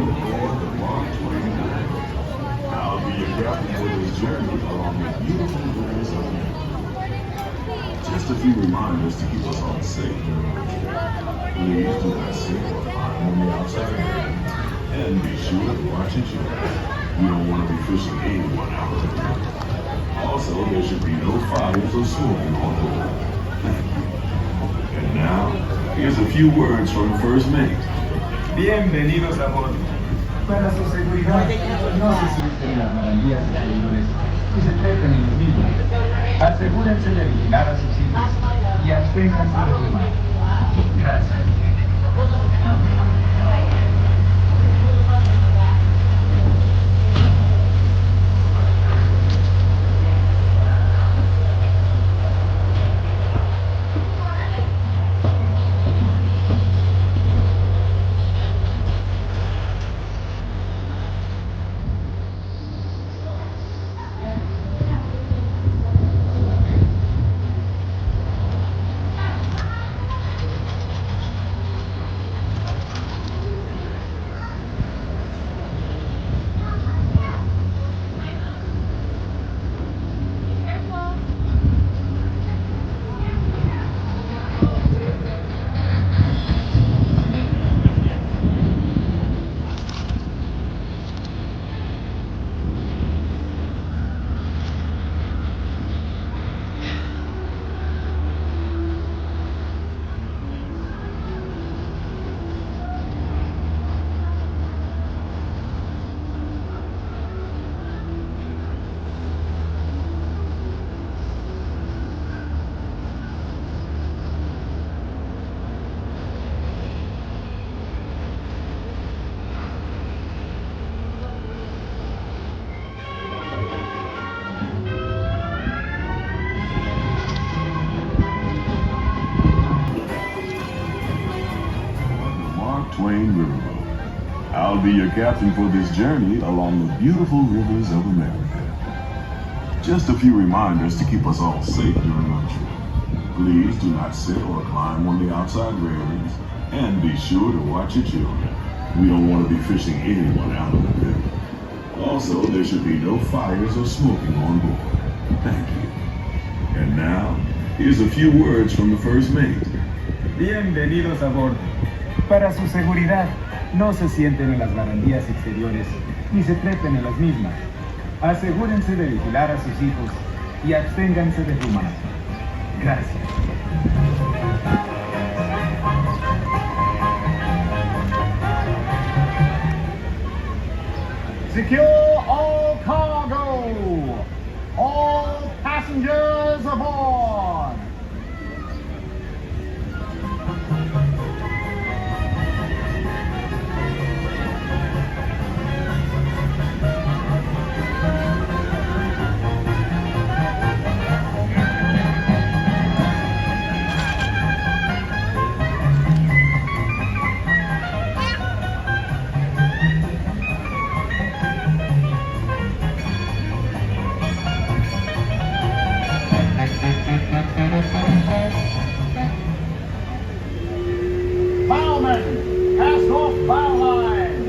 aboard the Mark Twain Riverboat. I'll be your captain for this journey along the beautiful rivers of America. Just a few reminders to keep us all safe during our trip. Please do not sit or climb on the outside area, and be sure to watch your children. We don't want to be fishing anyone out of the river. Also, there should be no fires or smoking on board. Thank you. And now, here's a few words from the first mate. Bienvenidos a bordo. Para su seguridad, no se sienten en las barandillas exteriores y se trepen en los mismos. Asegúrense de vigilar a sus hijos y absténganse de fumar. Gracias. Mark Twain Riverboat. I'll be your captain for this journey along the beautiful rivers of America. Just a few reminders to keep us all safe during our trip. Please do not sit or climb on the outside railings, and be sure to watch your children. We don't want to be fishing anyone out of the river. Also, there should be no fires or smoking on board. Thank you. And now, here's a few words from the first mate. Bienvenidos a bordo. Para su seguridad, no se sienten en las barandillas exteriores ni se trepen en las mismas. Asegúrense de vigilar a sus hijos y absténganse de fumar. Gracias. Secure all cargo! All passengers aboard! Bowman, cast off bow line.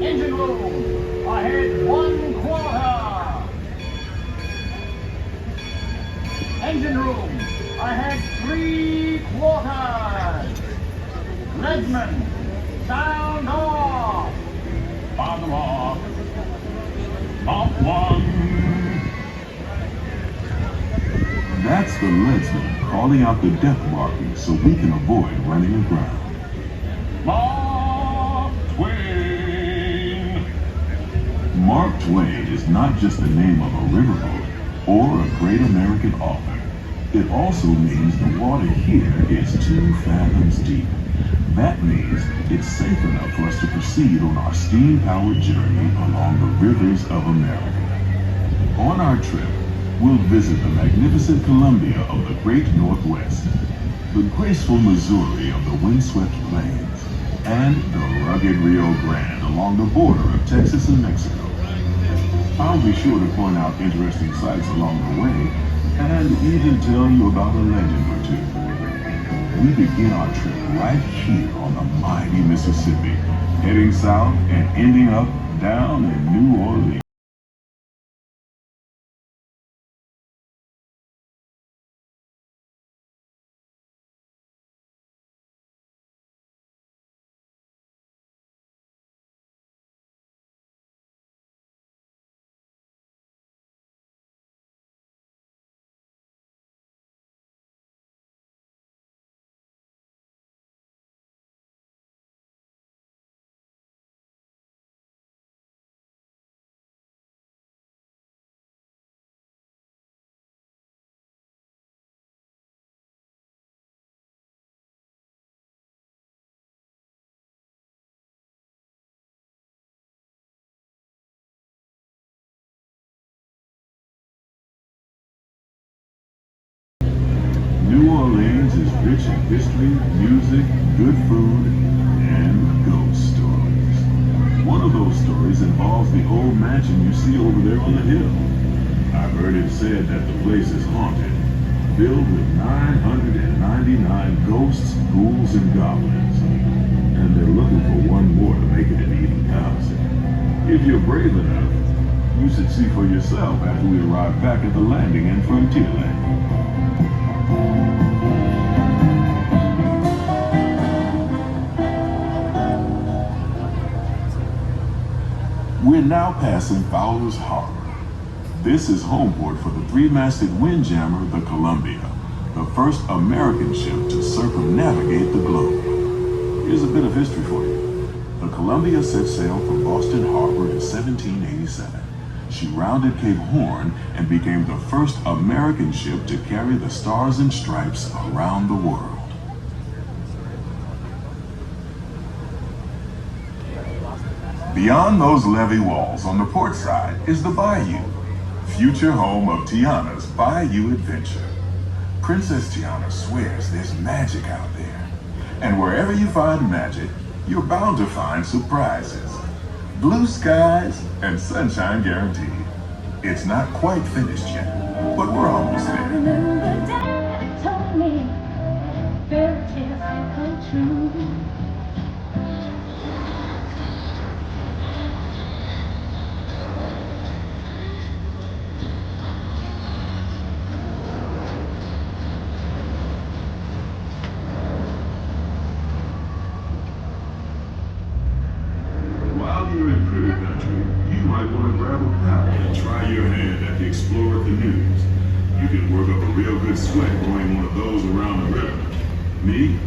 Engine room, ahead 1/4. Engine room, ahead 3/4. Leadsman, sound off. Bottom off. Top one. That's the leadsman calling out the deck markings so we can avoid running aground. Mark Twain. Mark Twain is not just the name of a riverboat or a great American author. It also means the water here is 2 fathoms deep. That means it's safe enough for us to proceed on our steam-powered journey along the rivers of America. On our trip, we'll visit the magnificent Columbia of the Great Northwest, the graceful Missouri of the windswept plains, and the rugged Rio Grande along the border of Texas and Mexico. I'll be sure to point out interesting sights along the way, and even tell you about a legend or two. We begin our trip right here on the mighty Mississippi, heading south and ending up down in New Orleans. New Orleans is rich in history, music, good food, and ghost stories. One of those stories involves the old mansion you see over there on the hill. I've heard it said that the place is haunted, filled with 999 ghosts, ghouls, and goblins. And they're looking for one more to make it an eating house. If you're brave enough, you should see for yourself after we arrive back at the landing in Frontierland. We're now passing Fowler's Harbor. This is home port for the three-masted windjammer, the Columbia, the first American ship to circumnavigate the globe. Here's a bit of history for you. The Columbia set sail from Boston Harbor in 1787. She rounded Cape Horn and became the first American ship to carry the Stars and Stripes around the world. Beyond those levee walls on the port side is the Bayou, future home of Tiana's Bayou adventure. Princess Tiana swears there's magic out there. And wherever you find magic, you're bound to find surprises. Blue skies and sunshine guaranteed. It's not quite finished yet, but we're almost there. Remember Dad told me fairy tales come true. While you're in Critter Country, you might want to grab a paddle and try your hand at the Explorer canoes. You can work up a real good sweat rowing one of those around the river. Me,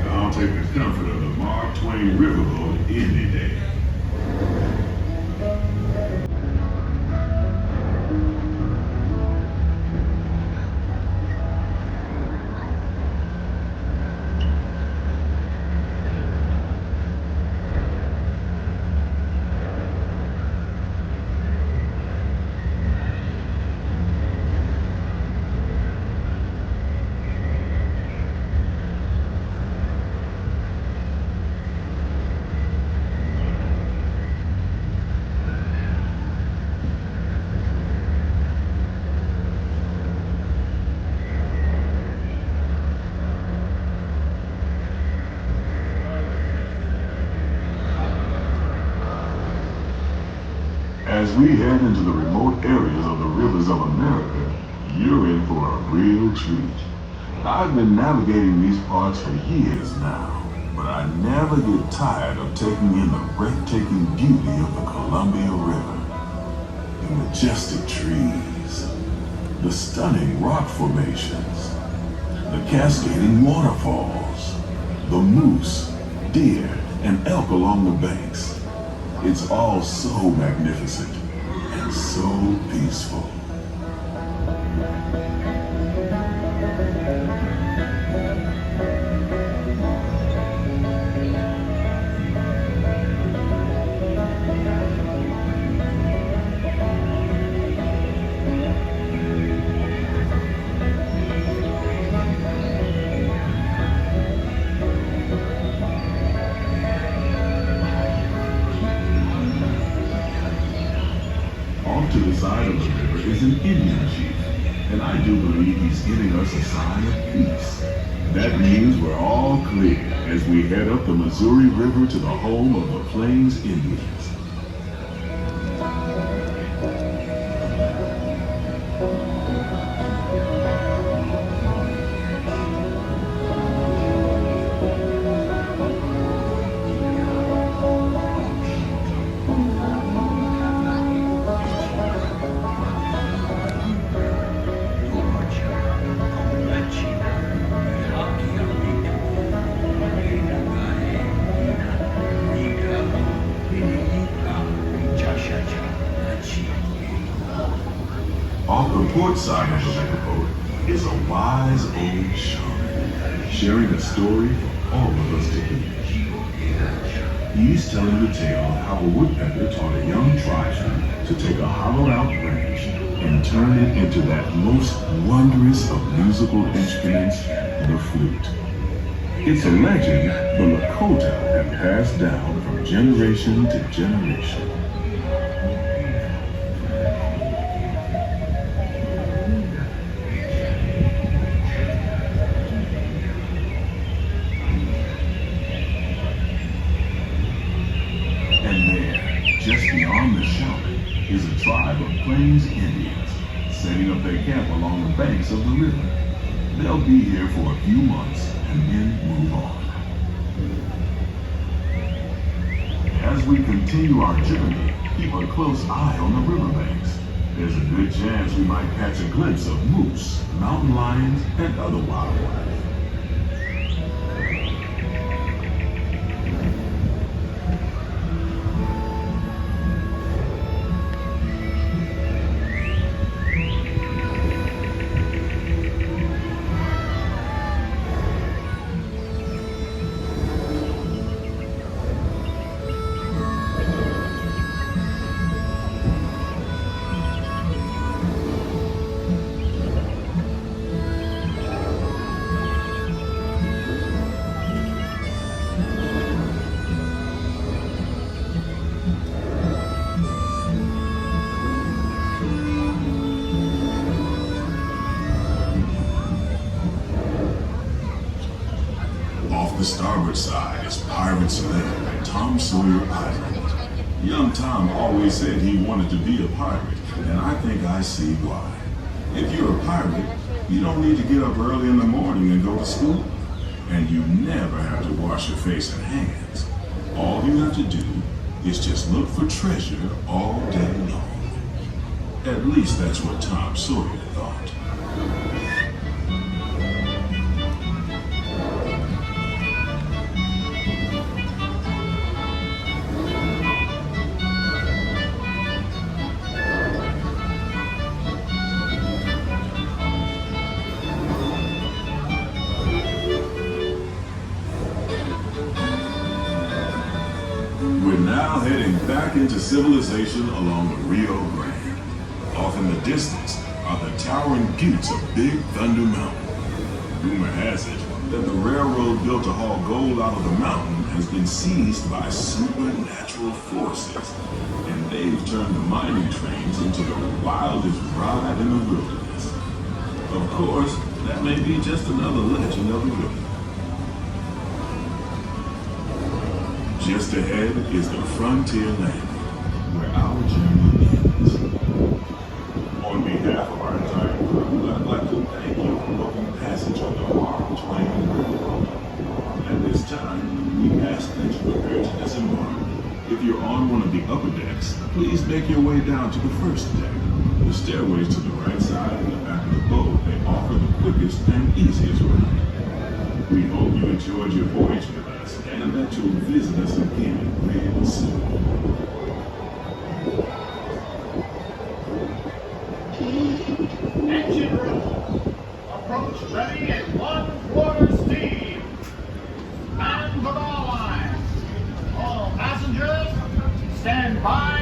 I'll take the comfort of the Mark Twain Riverboat any day. As we head into the remote areas of the rivers of America, you're in for a real treat. I've been navigating these parts for years now, but I never get tired of taking in the breathtaking beauty of the Columbia River. The majestic trees, the stunning rock formations, the cascading waterfalls, the moose, deer, and elk along the banks. It's all so magnificent and so peaceful. To the side of the river is an Indian chief, and I do believe he's giving us a sign of peace. That means we're all clear as we head up the Missouri River to the home of the Plains Indians. Off the port side of the riverboat is a wise old shaman, sharing a story for all of us to hear. He's telling the tale of how a woodpecker taught a young tribesman to take a hollowed-out branch and turn it into that most wondrous of musical instruments, the flute. It's a legend the Lakota have passed down from generation to generation. Just beyond the shaman is a tribe of Plains Indians setting up their camp along the banks of the river. They'll be here for a few months and then move on. As we continue our journey, keep a close eye on the riverbanks. There's a good chance we might catch a glimpse of moose, mountain lions, and other wildlife. Off the starboard side is Pirate's Land at Tom Sawyer Island. Young Tom always said he wanted to be a pirate, and I think I see why. If you're a pirate, you don't need to get up early in the morning and go to school. And you never have to wash your face and hands. All you have to do is just look for treasure all day long. At least that's what Tom Sawyer thought. We're now heading back into civilization along the Rio Grande. Off in the distance are the towering buttes of Big Thunder Mountain. Rumor has it that the railroad built to haul gold out of the mountain has been seized by supernatural forces, and they've turned the mining trains into the wildest ride in the wilderness. Of course, that may be just another legend of the river. Just ahead is the Frontier Landing, where our journey ends. On behalf of our entire crew, I'd like to thank you for booking passage on the Mark Twain Riverboat. At this time, we ask that you prepare to disembark. If you're on one of the upper decks, please make your way down to the first deck. The stairways to the right side and the back of the boat may offer the quickest and easiest route. We hope you enjoyed your voyage with us and that you'll visit us again real soon. Engine room. Approach ready at 1/4 steam. Man the bow line. All passengers, stand by